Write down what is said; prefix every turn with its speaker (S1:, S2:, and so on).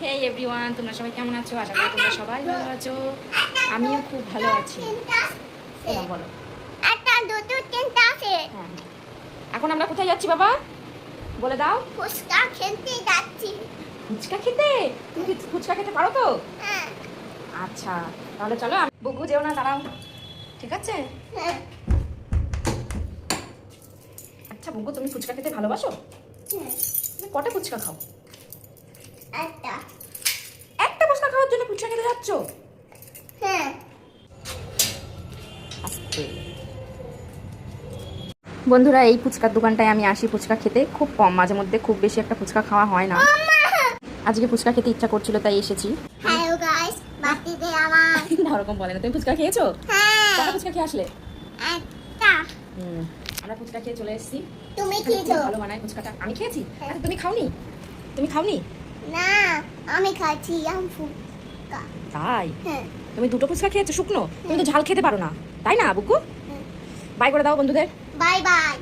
S1: হে everyone, তোমরা সবাই কেমন আছো? আশা করি তোমরা সবাই ভালো আছো। আমিও খুব ভালো আছি। বলো।
S2: একটা দুটো তিনটা আছে।
S1: হ্যাঁ, এখন আমরা কোথায় যাচ্ছি বাবা? বলে দাও।
S2: ফুচকা খেতে যাচ্ছি।
S1: ফুচকা খেতে? তুমি কি ফুচকা খেতে পারো তো?
S2: হ্যাঁ।
S1: আচ্ছা, তাহলে চলো। আমি বুকু যেও না, দাঁড়াও। ঠিক আছে?
S2: হ্যাঁ।
S1: আচ্ছা বুকু, তুমি ফুচকা খেতে ভালোবাসো? তুমি কটা ফুচকা খাও?
S2: একটা।
S1: একটা ফুচকা খাওয়ার জন্য ফুচকা খেতে যাচ্ছ?
S2: হ্যাঁ।
S1: আস্তে। বন্ধুরা, এই ফুচকার দোকানটায় আমি আসি ফুচকা খেতে খুব কম, মাঝে মধ্যে, খুব বেশি একটা ফুচকা খাওয়া হয় না। আজকে ফুচকা খেতে ইচ্ছা করছিল তাই এসেছি।
S2: হ্যালো গাইস, বাটিতে আমার।
S1: ওরকম বলে না। তুমি ফুচকা খেয়েছো?
S2: হ্যাঁ।
S1: কটা ফুচকা খেয়ে আসলে?
S2: একটা।
S1: আমরা ফুচকা খেয়ে চলে এসেছি।
S2: তুমি খেয়েছো?
S1: ভালো বানায় ফুচকাটা। আমি খেয়েছি। আচ্ছা, তুমি খাওনি? তুমি খাওনি?
S2: না, আমি খাচ্ছি ফুচকা।
S1: তাই?
S2: হ্যাঁ।
S1: তুমি দুটো ফুচকা খেয়েছো শুকনো? তুমি তো ঝাল খেতে পারো না, তাই না বুকু? বাই করে দাও বন্ধুদের।
S2: Bye bye.